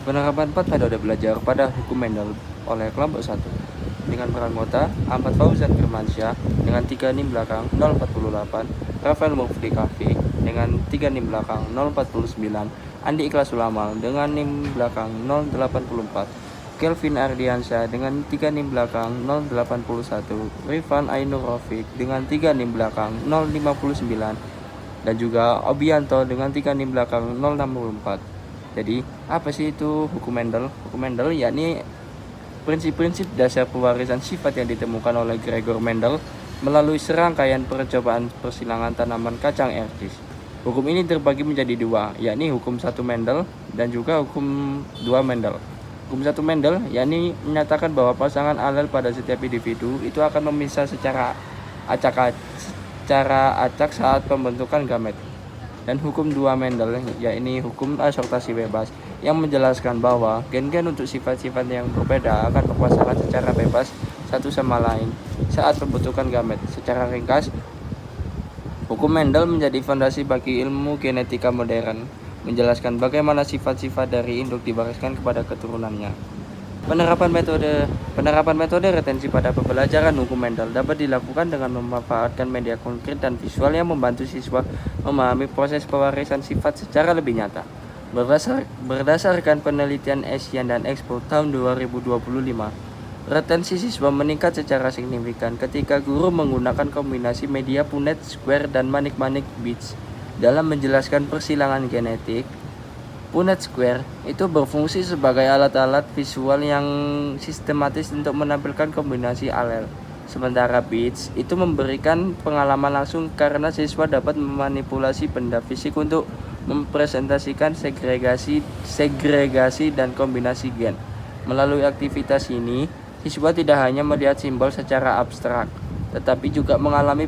Penerapan 4 metode belajar pada hukum Mendel oleh kelompok 1 dengan peranggota Ahmad Fauzan Firmansyah dengan 3 NIM belakang 048, Rafael Mufti Kafi dengan 3 NIM belakang 049, Andi Ikhlas Ulamal dengan NIM belakang 084, Kelvin Ardiansyah dengan 3 NIM belakang 081, Rifan Ainur Rafiq dengan 3 NIM belakang 059, dan juga Obianto dengan 3 NIM belakang 064. Jadi, apa sih itu hukum Mendel? Hukum Mendel yakni prinsip-prinsip dasar pewarisan sifat yang ditemukan oleh Gregor Mendel melalui serangkaian percobaan persilangan tanaman kacang ercis. Hukum ini terbagi menjadi dua, yakni hukum 1 Mendel dan juga hukum 2 Mendel. Hukum 1 Mendel yakni menyatakan bahwa pasangan alel pada setiap individu itu akan memisah secara acak saat pembentukan gamet. Dan hukum 2 Mendel yakni hukum asortasi bebas yang menjelaskan bahwa gen-gen untuk sifat-sifat yang berbeda akan berpasangan secara bebas satu sama lain saat pembentukan gamet. Secara ringkas, hukum Mendel menjadi fondasi bagi ilmu genetika modern, menjelaskan bagaimana sifat-sifat dari induk diwariskan kepada keturunannya. Penerapan metode retensi pada pembelajaran hukum Mendel dapat dilakukan dengan memanfaatkan media konkret dan visual yang membantu siswa memahami proses pewarisan sifat secara lebih nyata. Berdasarkan penelitian Asian dan Expo tahun 2025, retensi siswa meningkat secara signifikan ketika guru menggunakan kombinasi media Punnett Square dan manik-manik Beats dalam menjelaskan persilangan genetik. Punnett Square itu berfungsi sebagai alat-alat visual yang sistematis untuk menampilkan kombinasi alel. Sementara Beats itu memberikan pengalaman langsung karena siswa dapat memanipulasi benda fisik untuk mempresentasikan segregasi dan kombinasi gen. Melalui aktivitas ini, siswa tidak hanya melihat simbol secara abstrak, tetapi juga mengalami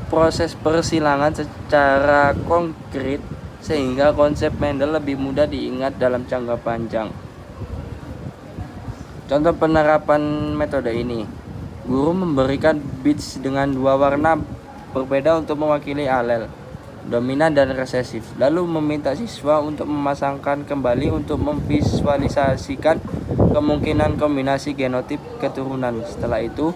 proses persilangan secara konkret sehingga konsep Mendel lebih mudah diingat dalam jangka panjang. Contoh penerapan metode ini, guru memberikan beads dengan 2 warna berbeda untuk mewakili alel, dominan dan resesif, lalu meminta siswa untuk memasangkan kembali untuk memvisualisasikan kemungkinan kombinasi genotip keturunan. Setelah itu,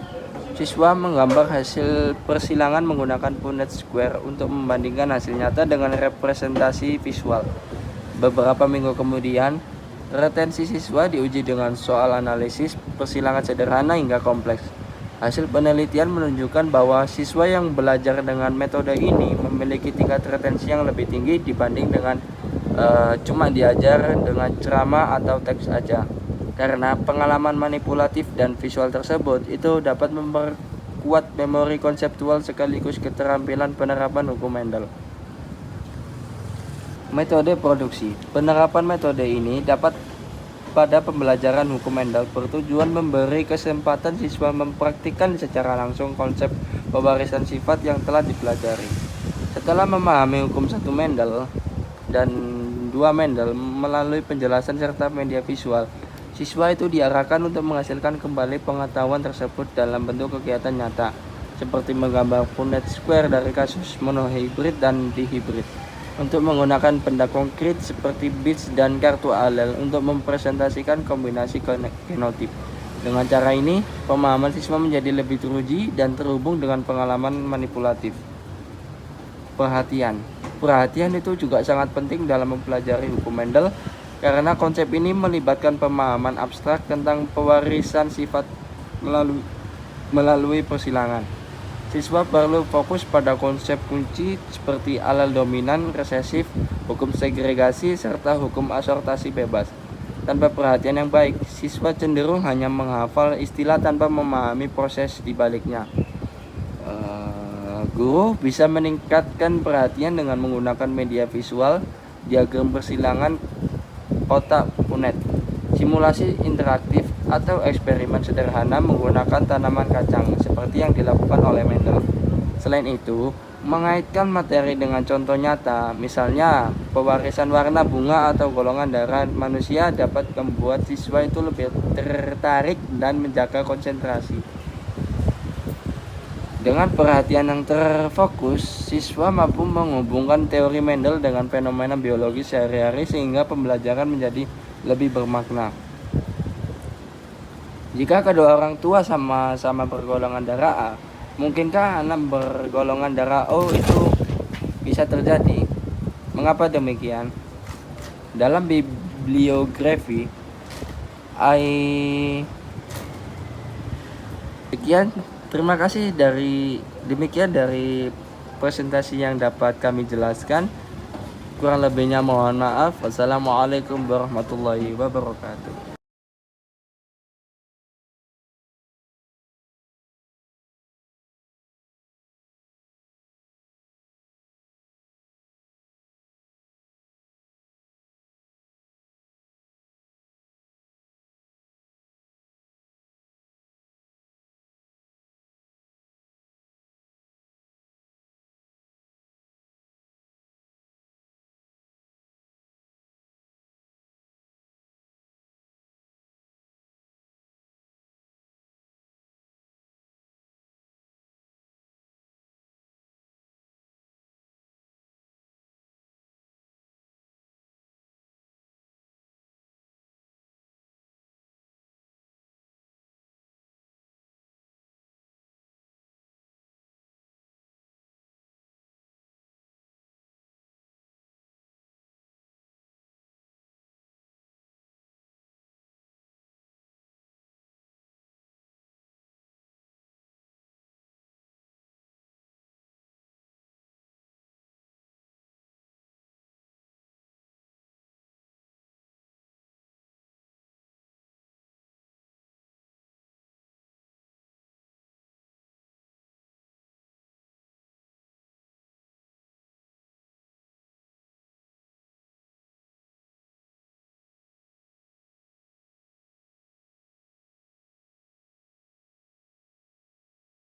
siswa menggambar hasil persilangan menggunakan Punnett Square untuk membandingkan hasil nyata dengan representasi visual. Beberapa minggu kemudian, retensi siswa diuji dengan soal analisis persilangan sederhana hingga kompleks. Hasil penelitian menunjukkan bahwa siswa yang belajar dengan metode ini memiliki tingkat retensi yang lebih tinggi dibanding dengan cuma diajar dengan ceramah atau teks aja. Karena pengalaman manipulatif dan visual tersebut itu dapat memperkuat memori konseptual sekaligus keterampilan penerapan hukum Mendel. Metode produksi. Penerapan metode ini dapat pada pembelajaran hukum Mendel bertujuan memberi kesempatan siswa mempraktikkan secara langsung konsep pewarisan sifat yang telah dipelajari. Setelah memahami hukum 1 Mendel dan 2 Mendel melalui penjelasan serta media visual, siswa itu diarahkan untuk menghasilkan kembali pengetahuan tersebut dalam bentuk kegiatan nyata, seperti menggambar Punnett Square dari kasus monohibrid dan dihibrid, untuk menggunakan benda konkret seperti beads dan kartu alel untuk mempresentasikan kombinasi genotip. Dengan cara ini, pemahaman siswa menjadi lebih teruji dan terhubung dengan pengalaman manipulatif. Perhatian itu juga sangat penting dalam mempelajari hukum Mendel, karena konsep ini melibatkan pemahaman abstrak tentang pewarisan sifat melalui persilangan. Siswa perlu fokus pada konsep kunci seperti alel dominan, resesif, hukum segregasi, serta hukum asortasi bebas. Tanpa perhatian yang baik, siswa cenderung hanya menghafal istilah tanpa memahami proses di baliknya. Guru bisa meningkatkan perhatian dengan menggunakan media visual, diagram persilangan kotak Punnett, simulasi interaktif, atau eksperimen sederhana menggunakan tanaman kacang seperti yang dilakukan oleh Mendel. Selain itu, mengaitkan materi dengan contoh nyata, misalnya pewarisan warna bunga atau golongan darah manusia, dapat membuat siswa itu lebih tertarik dan menjaga konsentrasi. Dengan perhatian yang terfokus, siswa mampu menghubungkan teori Mendel dengan fenomena biologis sehari-hari sehingga pembelajaran menjadi lebih bermakna. Jika kedua orang tua sama-sama bergolongan darah A, mungkinkah anak bergolongan darah O itu bisa terjadi? Mengapa demikian? Dalam bibliografi, terima kasih demikian dari presentasi yang dapat kami jelaskan. Kurang lebihnya mohon maaf. Wassalamualaikum warahmatullahi wabarakatuh.